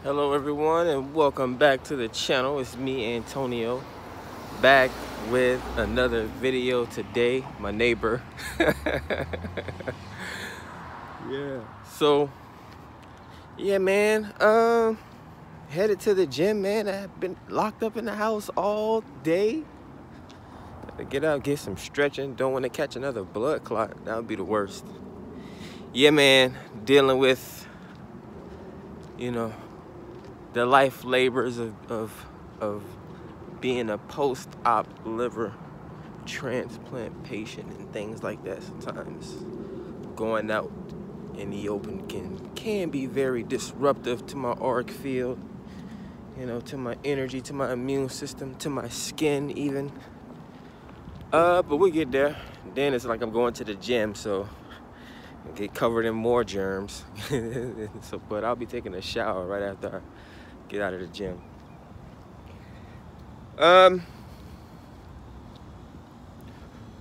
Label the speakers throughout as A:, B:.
A: Hello everyone and welcome back to the channel. It's me, Antonio, back with another video today. My neighbor. Yeah, man, headed to the gym, man. I've been locked up in the house all day. Gotta get out, get some stretching. Don't want to catch another blood clot. That would be the worst. Yeah, man, dealing with, the life labors of being a post-op liver transplant patient and things like that. Sometimes going out in the open can be very disruptive to my auric field, to my energy, to my immune system, to my skin even. But we get there. Then it's like I'm going to the gym, so I get covered in more germs. But I'll be taking a shower right after I get out of the gym.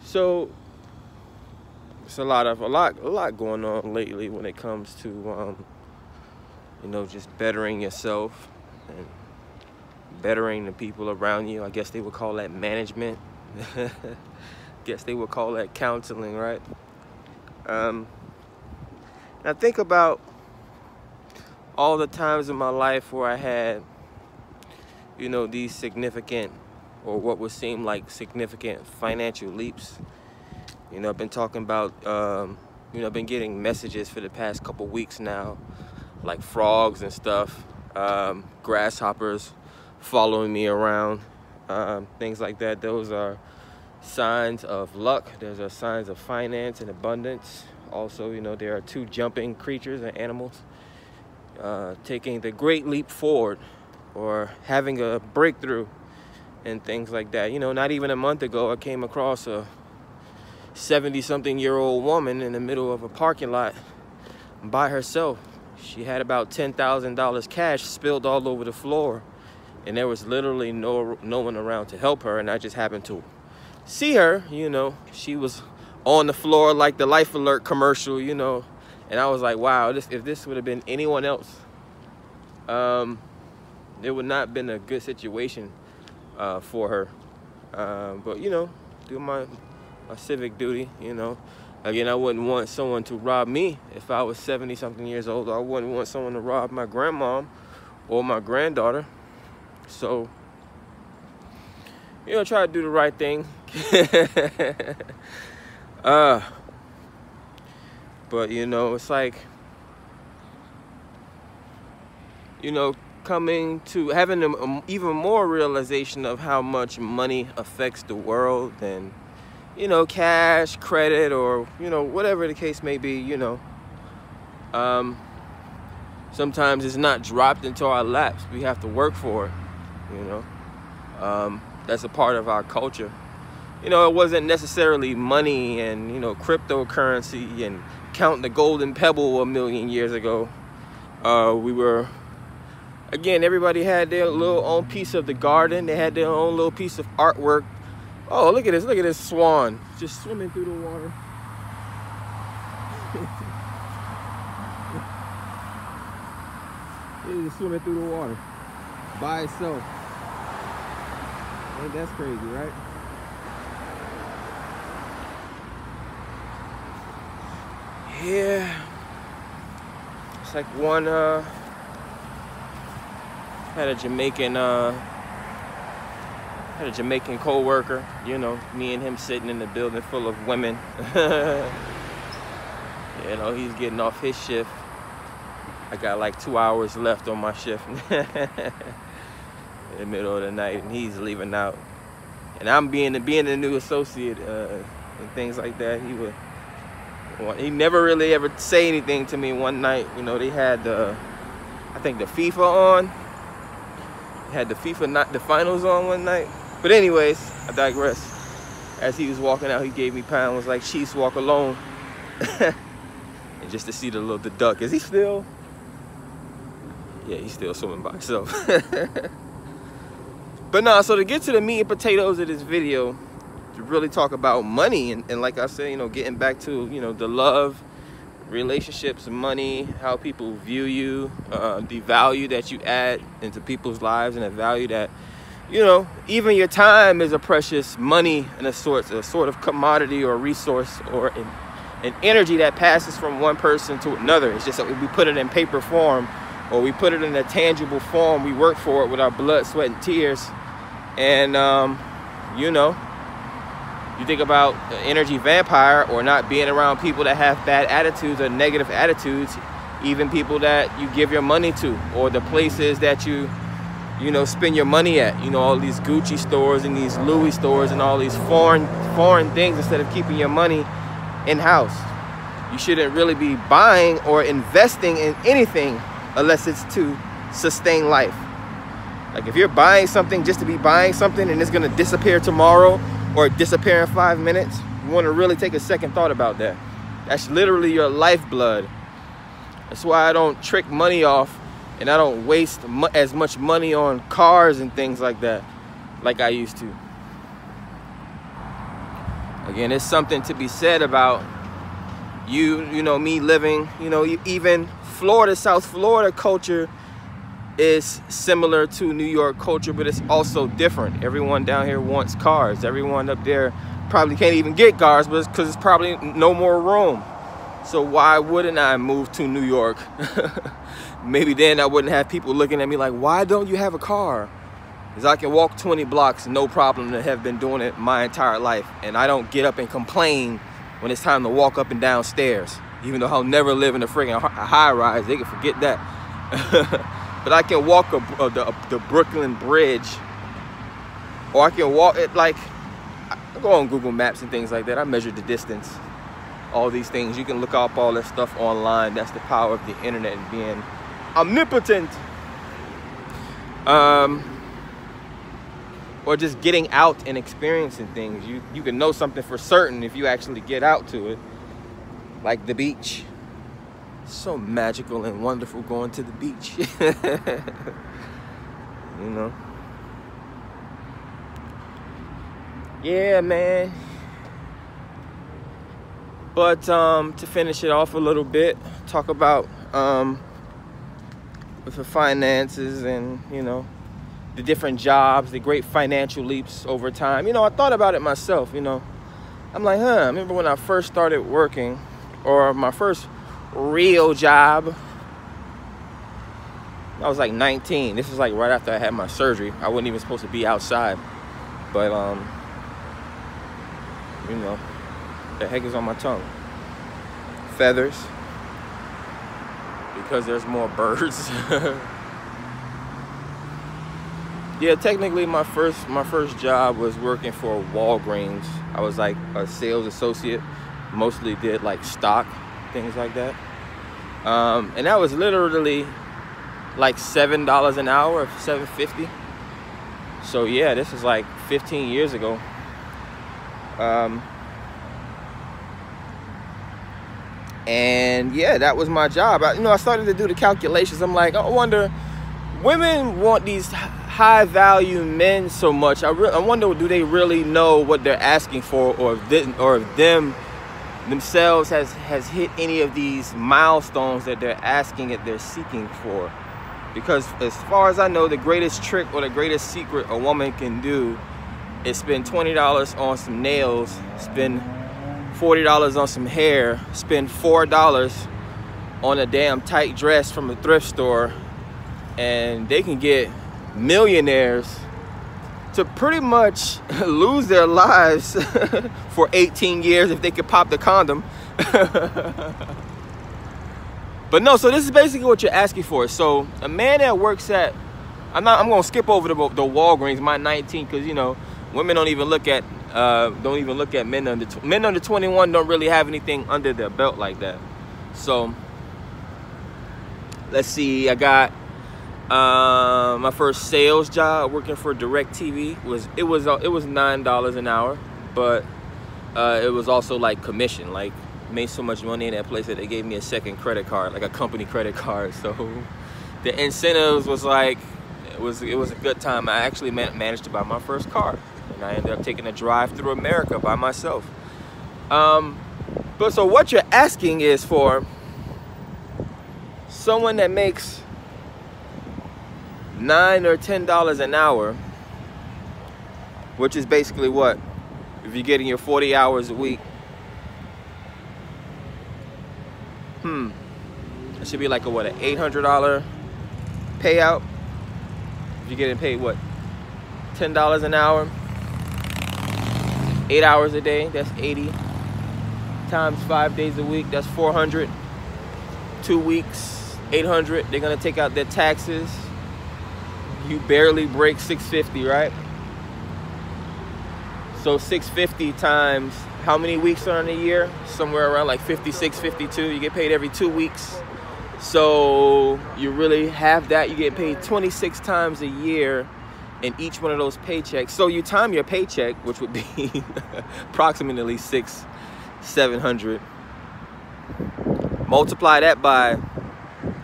A: So it's a lot going on lately when it comes to just bettering yourself and bettering the people around you. I guess they would call that management. Guess they would call that counseling, right? I think about all the times in my life where I had, these significant, or what would seem like significant financial leaps. I've been talking about, I've been getting messages for the past couple weeks now, like frogs and stuff, grasshoppers following me around, things like that. Those are signs of luck. Those are signs of finance and abundance. Also, there are two jumping creatures and animals taking the great leap forward or having a breakthrough and things like that. Not even a month ago, I came across a 70-something-year-old woman in the middle of a parking lot by herself. She had about $10,000 cash spilled all over the floor, and there was literally no one around to help her. And I just happened to see her. She was on the floor like the Life Alert commercial, and I was like, wow, if this would have been anyone else, it would not have been a good situation for her. But do my civic duty. Again, I wouldn't want someone to rob me if I was 70-something years old. I wouldn't want someone to rob my grandmom or my granddaughter. So try to do the right thing. But it's like, coming to having even more realization of how much money affects the world than, cash, credit, or, whatever the case may be. Sometimes it's not dropped into our laps. We have to work for it, that's a part of our culture. It wasn't necessarily money and, cryptocurrency and counting the golden pebble a million years ago. Again, everybody had their little own piece of the garden. They had their own little piece of artwork. Oh, look at this swan just swimming through the water. It is swimming through the water by itself. Ain't that crazy, right? Yeah, it's like one had a Jamaican co-worker, me and him sitting in the building full of women. He's getting off his shift. I got like 2 hours left on my shift in the middle of the night, and he's leaving out. And I'm being the new associate and things like that. He never really ever say anything to me. One night, they had I think the FIFA on. They had the FIFA, not the finals on one night. But anyways, I digress. As he was walking out, he gave me pound, was like, "Chiefs walk alone." And just to see the duck. Is he still? Yeah, he's still swimming by himself. But nah, so to get to the meat and potatoes of this video, to really talk about money and like I said, getting back to, the love relationships, money, how people view you, the value that you add into people's lives, and the value that, you know, even your time is a precious money and a sort of commodity or resource or an energy that passes from one person to another. It's just that we put it in paper form, or we put it in a tangible form. We work for it with our blood, sweat, and tears. And, you know, you think about the energy vampire, or not being around people that have bad attitudes or negative attitudes, even people that you give your money to, or the places that you know, spend your money at. You know, all these Gucci stores and these Louis stores and all these foreign things, instead of keeping your money in-house. You shouldn't really be buying or investing in anything unless it's to sustain life. Like, if you're buying something just to be buying something and it's gonna disappear tomorrow or disappear in 5 minutes, you want to really take a second thought about that. That's literally your lifeblood. That's why I don't trick money off, and I don't waste as much money on cars and things like that like I used to. Again, there's something to be said about you know, me living, you know, even Florida, South Florida culture is similar to New York culture, but it's also different. Everyone down here wants cars. Everyone up there probably can't even get cars, but it's because it's probably no more room. So why wouldn't I move to New York? Maybe then I wouldn't have people looking at me like, why don't you have a car? Because I can walk 20 blocks, no problem, and have been doing it my entire life. And I don't get up and complain when it's time to walk up and down stairs. Even though I'll never live in a friggin' high rise, they can forget that. But I can walk the Brooklyn Bridge, or I can walk it, like, I go on Google Maps and things like that. I measure the distance, all these things. You can look up all this stuff online. That's the power of the internet and being omnipotent. Or just getting out and experiencing things. You can know something for certain if you actually get out to it. Like the beach. So magical and wonderful going to the beach. You know. Yeah, man. But to finish it off a little bit, talk about with the finances and, you know, the different jobs, the great financial leaps over time. You know, I thought about it myself, you know. I'm like, I remember when I first started working, or my first real job, I was like 19. This is like right after I had my surgery. I wasn't even supposed to be outside. But, you know, the heck is on my tongue? Feathers. Because there's more birds. Yeah, technically my first job was working for Walgreens. I was like a sales associate. Mostly did like stock, things like that. And that was literally like $7 an hour, $7.50. So yeah, this is like 15 years ago. And yeah, that was my job. I started to do the calculations. I'm like, I wonder, women want these high value men so much. I wonder, do they really know what they're asking for, or if themselves has hit any of these milestones that they're asking, that they're seeking for? Because as far as I know, the greatest trick or the greatest secret a woman can do is spend $20 on some nails, spend $40 on some hair, spend $4 on a damn tight dress from a thrift store, and they can get millionaires to pretty much lose their lives for 18 years if they could pop the condom. But no, so this is basically what you're asking for. So a man that works at, I'm gonna skip over the Walgreens, my 19, because you know, women don't even look at men under 21 don't really have anything under their belt like that. So let's see, I got my first sales job working for DirecTV. It was $9 an hour, but it was also like commission. Like, made so much money in that place that they gave me a second credit card, like a company credit card. So the incentives was like, it was a good time. I actually managed to buy my first car, and I ended up taking a drive through America by myself. But so what you're asking is for someone that makes $9 or $10 an hour, which is basically what? If you're getting your 40 hours a week, it should be like a what, an $800 payout. If you're getting paid what, $10 an hour, 8 hours a day, that's 80 times 5 days a week, that's 400. 2 weeks, 800. They're gonna take out their taxes. You barely break 650, right? So 650 times how many weeks are in a year? Somewhere around like 56, 52. You get paid every 2 weeks. So you really have that. You get paid 26 times a year in each one of those paychecks. So you time your paycheck, which would be approximately 600-700. Multiply that by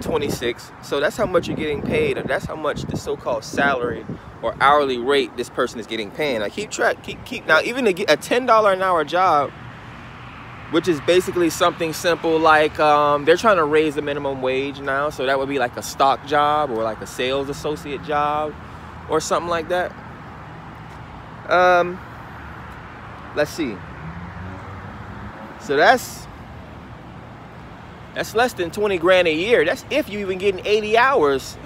A: 26. So that's how much you're getting paid, or that's how much the so-called salary or hourly rate this person is getting paid. Now keep track, keep now, even to get a $10 an hour job, which is basically something simple like they're trying to raise the minimum wage now, so that would be like a stock job or like a sales associate job or something like that. Let's see. So that's less than 20 grand a year. That's if you even getting 80 hours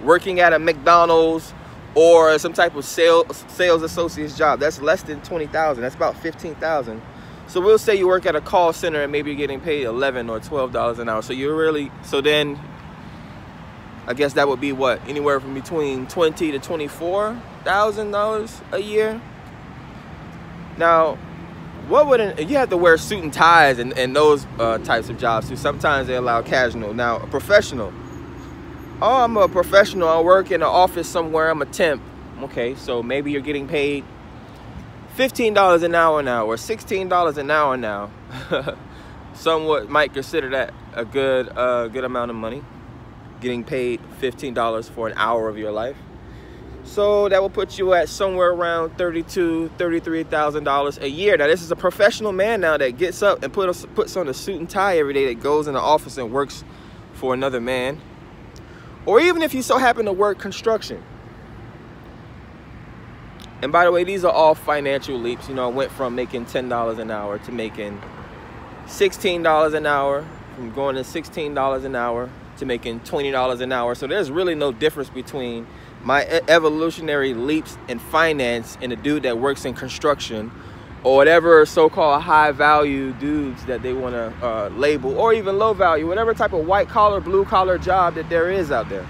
A: working at a McDonald's or some type of sales associate's job. That's less than 20,000. That's about 15,000. So we'll say you work at a call center and maybe you're getting paid $11 or $12 an hour. So you're really, so then I guess that would be what, anywhere from between $20,000 to $24,000 a year. Now, what would you have to wear suit and ties and those types of jobs too? Sometimes they allow casual. Now, a professional. Oh, I'm a professional. I work in an office somewhere. I'm a temp. Okay, so maybe you're getting paid $15 an hour now or $16 an hour now. Somewhat might consider that a good amount of money. Getting paid $15 for an hour of your life. So that will put you at somewhere around $32,000, $33,000 a year. Now this is a professional man now that gets up and puts on a suit and tie every day, that goes in the office and works for another man. Or even if you so happen to work construction. And by the way, these are all financial leaps. You know, I went from making $10 an hour to making $16 an hour, from going to $16 an hour to making $20 an hour. So there's really no difference between my evolutionary leaps in finance and a dude that works in construction, or whatever so-called high-value dudes that they want to label, or even low-value, whatever type of white-collar, blue-collar job that there is out there.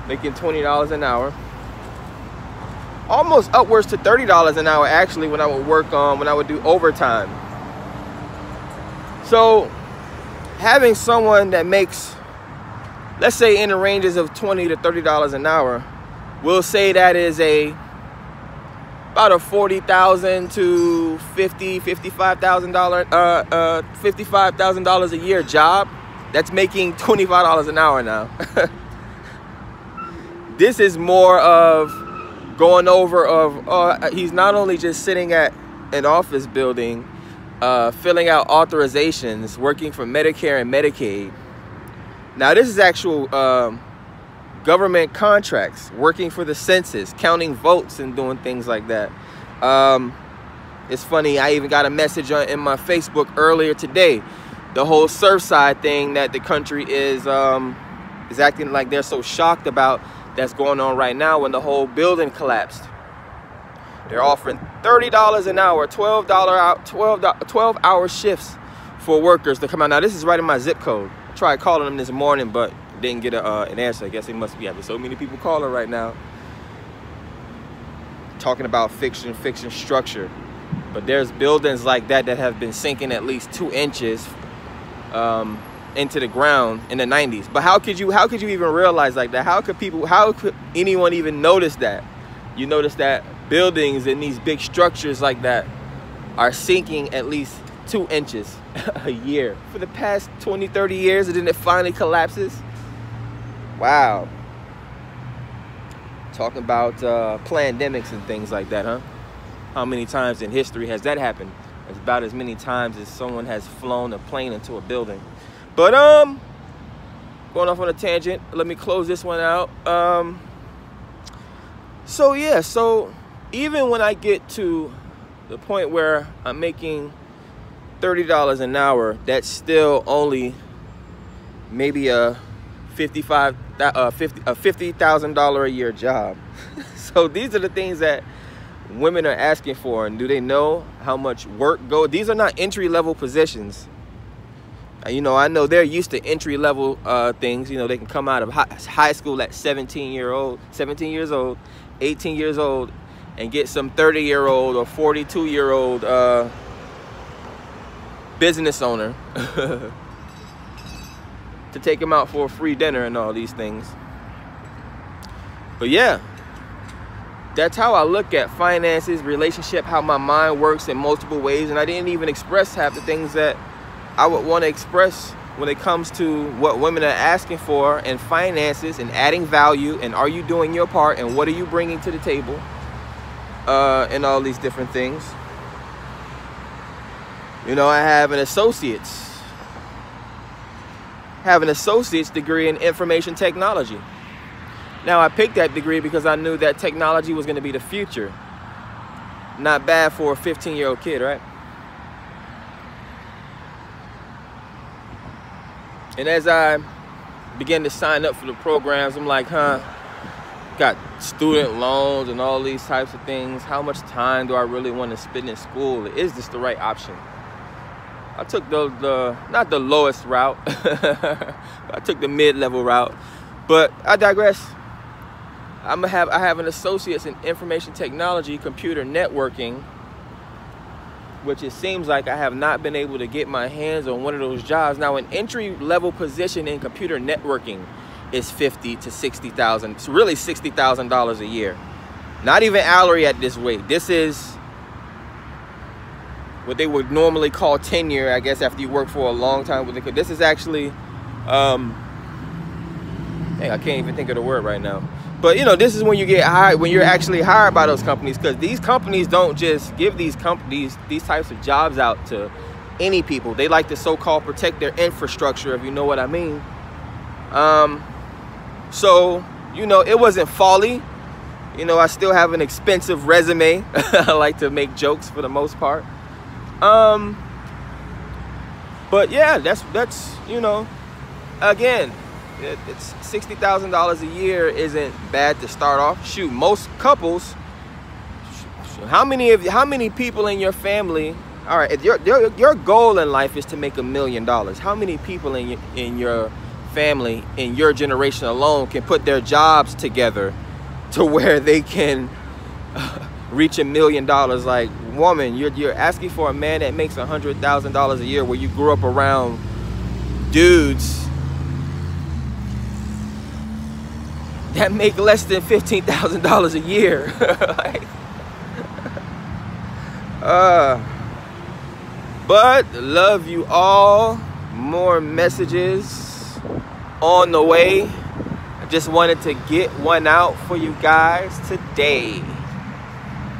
A: Making $20 an hour. Almost upwards to $30 an hour, actually, when I would work when I would do overtime. So having someone that makes, let's say, in the ranges of $20 to $30 an hour, we'll say that is about a $40,000 to $55,000 a year job. That's making $25 an hour now. This is more of going over of he's not only just sitting at an office building, filling out authorizations, working for Medicare and Medicaid. Now this is actual government contracts, working for the census, counting votes and doing things like that. It's funny, I even got a message in my Facebook earlier today. The whole Surfside thing that the country is acting like they're so shocked about, that's going on right now, when the whole building collapsed. They're offering $30 an hour, 12-hour shifts for workers to come out. Now this is right in my zip code. I tried calling them this morning, but didn't get an answer. I guess they must be having so many people calling right now, talking about fiction structure. But there's buildings like that that have been sinking at least 2 inches into the ground in the 90s. But how could you even realize like that? How could anyone even notice that? You notice that buildings and these big structures like that are sinking at least 2 inches a year for the past 20, 30 years, and then it finally collapses. Wow. Talking about pandemics and things like that, huh? How many times in history has that happened? It's about as many times as someone has flown a plane into a building. But going off on a tangent, let me close this one out. So yeah, so even when I get to the point where I'm making $30 an hour, that's still only maybe a $50,000 a year job. So these are the things that women are asking for, and do they know how much work goes? These are not entry-level positions. You know, I know they're used to entry-level things. You know, they can come out of high school at 17 years old, 18 years old, and get some 30-year-old or 42-year-old business owner to take him out for a free dinner and all these things. But yeah, that's how I look at finances, relationship, how my mind works in multiple ways. And I didn't even express half the things that I would want to express when it comes to what women are asking for and finances and adding value, and are you doing your part, and what are you bringing to the table, and all these different things. You know, I have an associate's degree in information technology. Now, I picked that degree because I knew that technology was going to be the future. Not bad for a 15-year-old kid, right? And as I began to sign up for the programs, I'm like, got student loans and all these types of things. How much time do I really want to spend in school? Is this the right option? I took not the lowest route. I took the mid-level route, but I digress. I have an associate's in information technology, computer networking, which it seems like I have not been able to get my hands on one of those jobs. Now, an entry-level position in computer networking is $50,000 to $60,000. It's really $60,000 a year. Not even hourly at this rate. This is what they would normally call tenure, I guess, after you work for a long time with it. This is actually, I can't even think of the word right now. But, you know, this is when you get hired, when you're actually hired by those companies, because these companies don't just give these types of jobs out to any people. They like to so-called protect their infrastructure, if you know what I mean. So, you know, it wasn't folly. You know, I still have an expensive resume. I like to make jokes for the most part. But yeah, that's you know, again, it's $60,000 a year isn't bad to start off. Shoot, most couples, how many people in your family, all right, if your goal in life is to make $1 million, how many people in your family, in your generation alone, can put their jobs together to where they can reach $1 million? Like, woman, you're asking for a man that makes $100,000 a year, where you grew up around dudes that make less than $15,000 a year. Like, but love you all. More messages on the way. I just wanted to get one out for you guys today.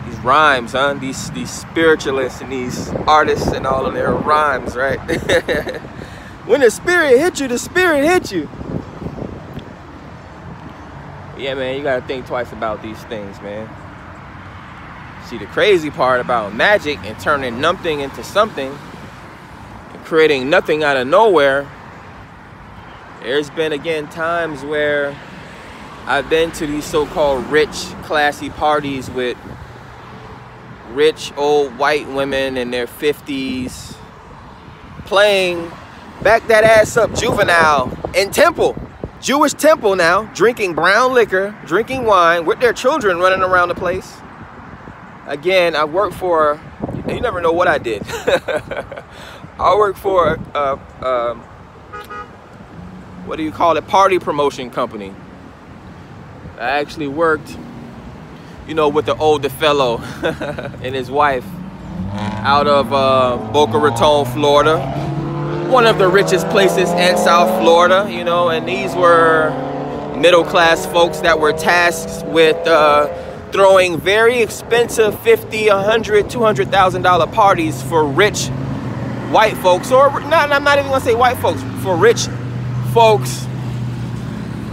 A: These rhymes, huh? These spiritualists and these artists and all of their rhymes, right? When the spirit hit you, the spirit hit you. Yeah, man, you gotta think twice about these things, man. See, the crazy part about magic and turning nothing into something and creating nothing out of nowhere, there's been, again, times where I've been to these so-called rich, classy parties with rich, old white women in their 50s playing Back That Ass Up Juvenile in temple. Jewish temple now, drinking brown liquor, drinking wine, with their children running around the place. Again, I work for, you never know what I did. I work for, what do you call it, party promotion company. I actually worked, you know, with the older fellow and his wife out of Boca Raton, Florida. One of the richest places in South Florida, you know, and these were middle-class folks that were tasked with throwing very expensive $50,000, $100,000, $200,000 parties for rich white folks, or not, I'm not even gonna say white folks, for rich folks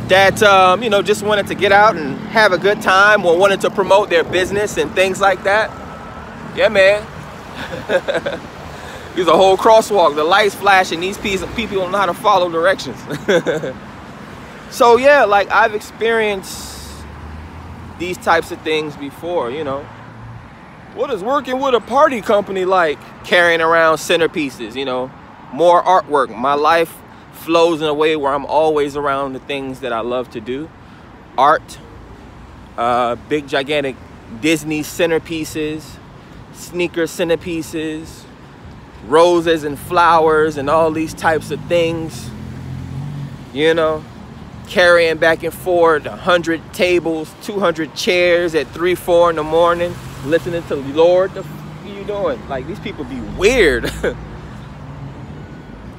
A: that you know, just wanted to get out and have a good time, or wanted to promote their business and things like that. Yeah, man. There's a whole crosswalk, the lights flashing, these people don't know how to follow directions. So yeah, like, I've experienced these types of things before, you know. What is working with a party company like? Carrying around centerpieces, you know, more artwork. My life flows in a way where I'm always around the things that I love to do. Art, big gigantic Disney centerpieces, sneaker centerpieces, roses and flowers and all these types of things, you know, carrying back and forth 100 tables, 200 chairs at 3, 4 in the morning, listening to Lord. The f are you doing? Like, these people be weird.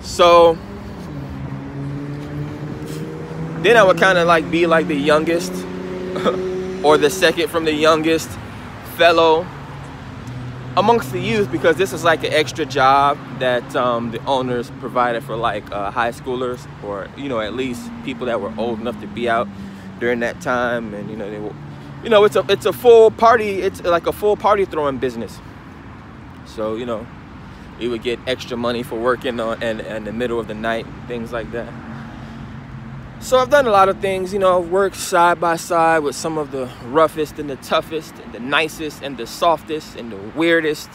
A: So then I would kind of like be like the youngest or the second from the youngest fellow amongst the youth, because this is like an extra job that the owners provided for like high schoolers, or, you know, at least people that were old enough to be out during that time. And, you know, they will, you know, it's a full party, it's like a full party throwing business. So, you know, you would get extra money for working on in the middle of the night, things like that. So I've done a lot of things, you know. I've worked side by side with some of the roughest and the toughest and the nicest and the softest and the weirdest,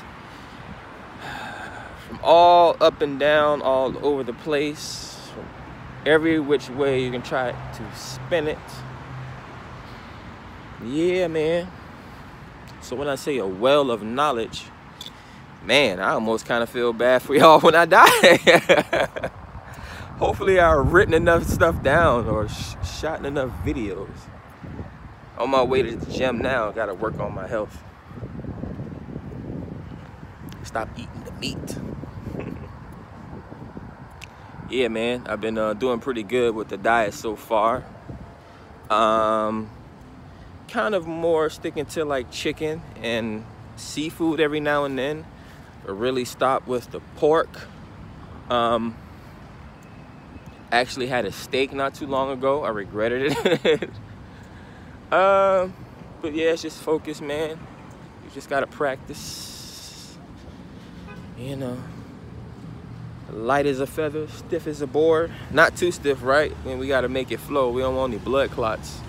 A: from all up and down, all over the place, from every which way you can try to spin it. Yeah, man. So when I say a well of knowledge, man, I almost kind of feel bad for y'all when I die. Hopefully I've written enough stuff down or shot enough videos. On my way to the gym now, gotta work on my health. Stop eating the meat. Yeah, man, I've been doing pretty good with the diet so far. Kind of more sticking to like chicken and seafood every now and then, but really stop with the pork. Actually had a steak not too long ago. I regretted it. But yeah, it's just focus, man. You just gotta practice. You know, light as a feather, stiff as a board. Not too stiff, right? I mean, we gotta make it flow. We don't want any blood clots.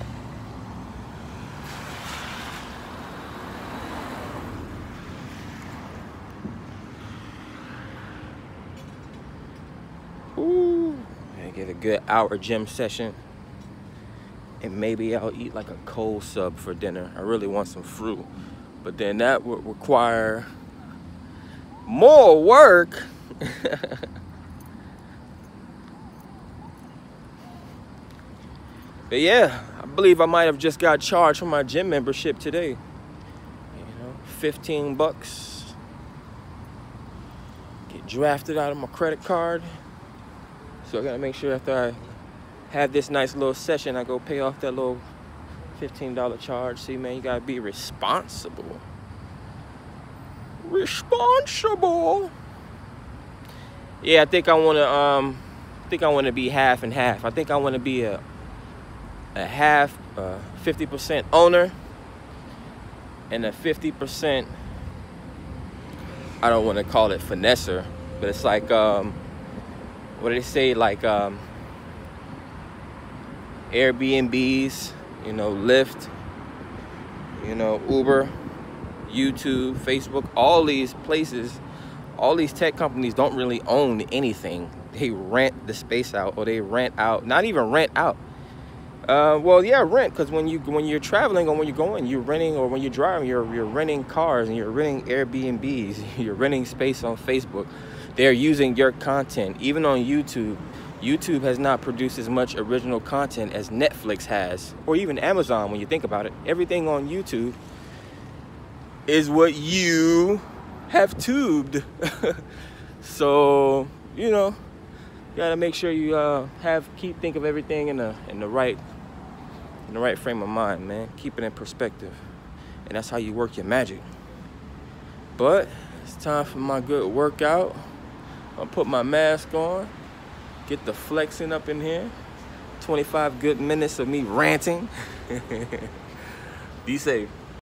A: Ooh. Get a good hour gym session, and maybe I'll eat like a cold sub for dinner. I really want some fruit, but then that would require more work. But yeah, I believe I might have just got charged for my gym membership today. You know, 15 bucks. Get drafted out of my credit card. So I gotta make sure after I have this nice little session, I go pay off that little $15 charge. See, man, you gotta be responsible. Responsible. Yeah, I think I wanna be half and half. I think I wanna be a half 50% owner and a 50%, I don't want to call it finesser, but it's like what do they say, like Airbnbs, you know, Lyft, you know, Uber, YouTube, Facebook, all these places, all these tech companies don't really own anything. They rent the space out, or they rent out, not even rent out. Well, yeah, rent, because when you're traveling or when you're going, you're renting, or when you're driving, you're renting cars and you're renting Airbnbs, you're renting space on Facebook. They're using your content. Even on YouTube, YouTube has not produced as much original content as Netflix has, or even Amazon when you think about it. Everything on YouTube is what you have tubed. So, you know, you gotta make sure you think of everything in the right frame of mind, man. Keep it in perspective, and that's how you work your magic. But it's time for my good workout. I'll put my mask on, get the flexing up in here. 25 good minutes of me ranting. Be safe.